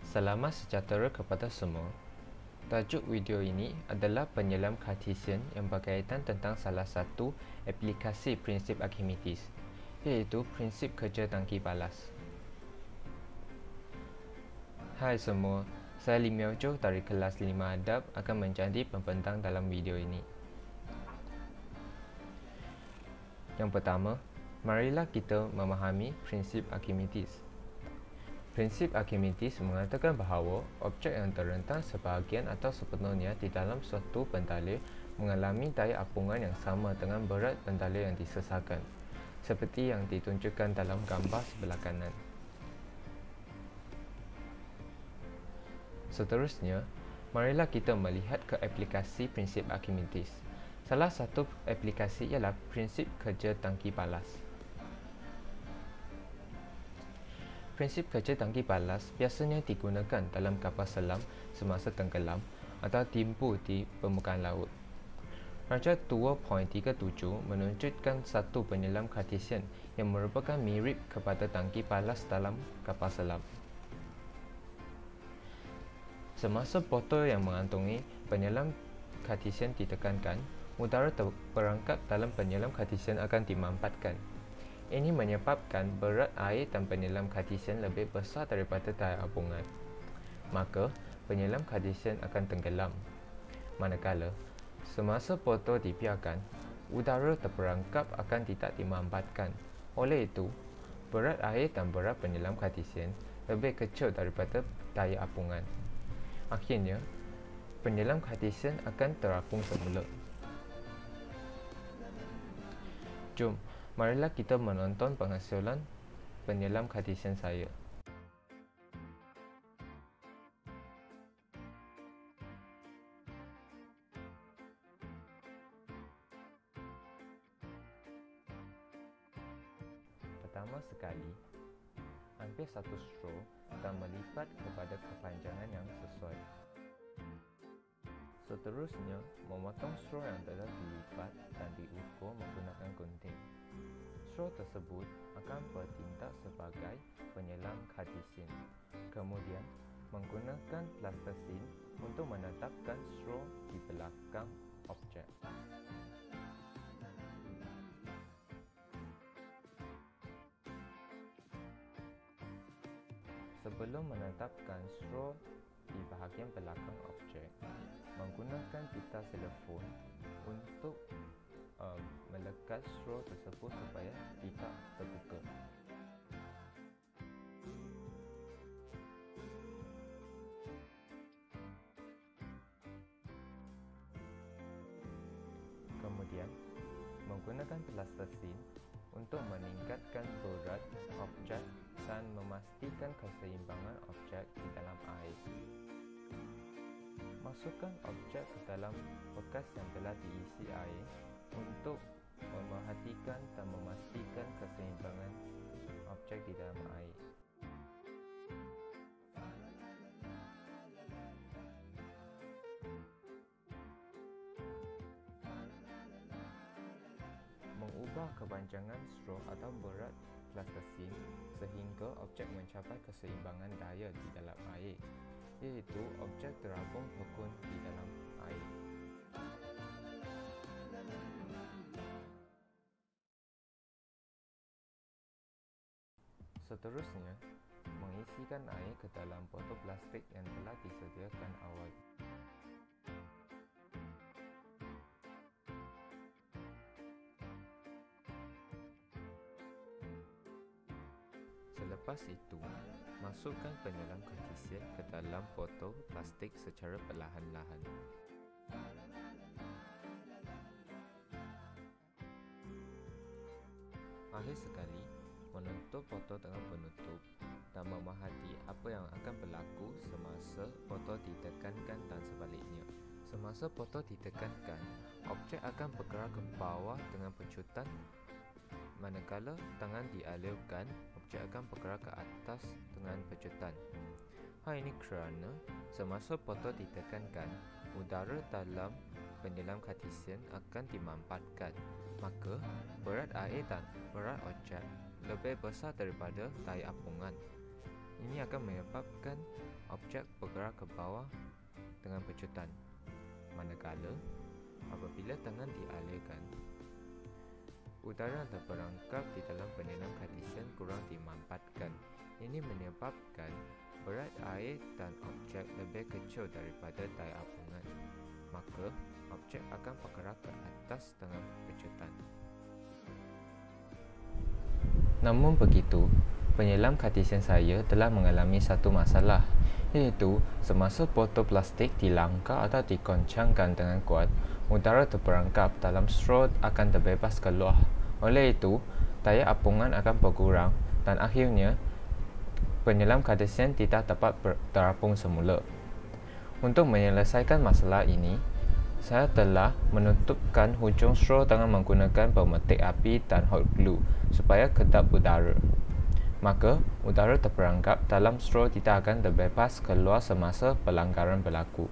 Selamat sejahtera kepada semua. Tajuk video ini adalah penyelam Cartesian yang berkaitan tentang salah satu aplikasi prinsip Archimedes, iaitu prinsip kerja tangki balas. Hai semua, saya Lim Yao Chow dari kelas 5 Adab akan menjadi pembentang dalam video ini. Yang pertama, marilah kita memahami prinsip Archimedes. Prinsip Archimedes mengatakan bahawa objek yang terentang sebahagian atau sepenuhnya di dalam suatu bentalir mengalami daya apungan yang sama dengan berat bentalir yang disesarkan, seperti yang ditunjukkan dalam gambar sebelah kanan. Seterusnya, marilah kita melihat ke aplikasi prinsip Archimedes. Salah satu aplikasi ialah prinsip kerja tangki balas. Prinsip kerja tangki balas biasanya digunakan dalam kapal selam semasa tenggelam atau timbul di permukaan laut. Raja 2.37 menunjukkan satu penyelam Cartesian yang merupakan mirip kepada tangki balas dalam kapal selam. Semasa botol yang mengantungi penyelam Cartesian ditekankan, udara terperangkap dalam penyelam Cartesian akan dimampatkan. Ini menyebabkan berat air dan penyelam Cartesian lebih besar daripada daya apungan. Maka, penyelam Cartesian akan tenggelam. Manakala, semasa botol dibiarkan, udara terperangkap akan tidak dimampatkan. Oleh itu, berat air dan berat penyelam Cartesian lebih kecil daripada daya apungan. Akhirnya, penyelam Cartesian akan terapung semula. Jom, marilah kita menonton penghasilan penyelam Cartesian saya. Pertama sekali, ambil satu straw dan melipat kepada kepanjangan yang sesuai. Seterusnya, memotong straw yang telah dilipat dan diukur menggunakan gunting. Straw tersebut akan bertindak sebagai penyelam Cartesian. Kemudian, menggunakan plastisine untuk menetapkan straw di belakang objek. Sebelum menetapkan straw di bahagian belakang objek, menggunakan pita telefon untuk melekat straw tersebut supaya tidak terbuka. Kemudian, menggunakan plastisine untuk meningkatkan berat objek dan memastikan keseimbangan objek di dalam air. Masukkan objek ke dalam bekas yang telah diisi air untuk memerhatikan dan memastikan keseimbangan objek di dalam air. Mengubah kepanjangan straw atau berat plastisine sehingga objek mencapai keseimbangan daya di dalam air, iaitu objek terapung tekun di dalam air. Seterusnya, mengisikan air ke dalam botol plastik yang telah disediakan awal. Selepas itu, masukkan penyelam Cartesian ke dalam botol plastik secara perlahan-lahan. Akhir sekali, menutup botol dengan penutup dan memerhati apa yang akan berlaku semasa botol ditekankan dan sebaliknya. Semasa botol ditekankan, objek akan bergerak ke bawah dengan pecutan. Manakala tangan dialirkan, objek akan bergerak ke atas dengan pecutan. Hal ini kerana semasa botol ditekankan, udara dalam penyelam Cartesian akan dimampatkan. Maka, berat air dan berat objek lebih besar daripada daya apungan. Ini akan menyebabkan objek bergerak ke bawah dengan pecutan. Manakala, apabila tangan dialirkan, udara yang terperangkap di dalam penyelam Cartesian kurang dimampatkan. Ini menyebabkan berat air dan objek lebih kecil daripada daya apungan. Maka, objek akan bergerak ke atas dengan pecutan. Namun begitu, penyelam Cartesian saya telah mengalami satu masalah, iaitu semasa botol plastik dilangkar atau dikoncangkan dengan kuat, udara terperangkap dalam straw akan terbebas keluar. Oleh itu, daya apungan akan berkurang dan akhirnya penyelam Cartesian tidak dapat terapung semula. Untuk menyelesaikan masalah ini, saya telah menutupkan hujung straw dengan menggunakan pemetik api dan hot glue supaya kedap udara. Maka, udara terperangkap dalam straw tidak akan terbebas keluar semasa pelanggaran berlaku.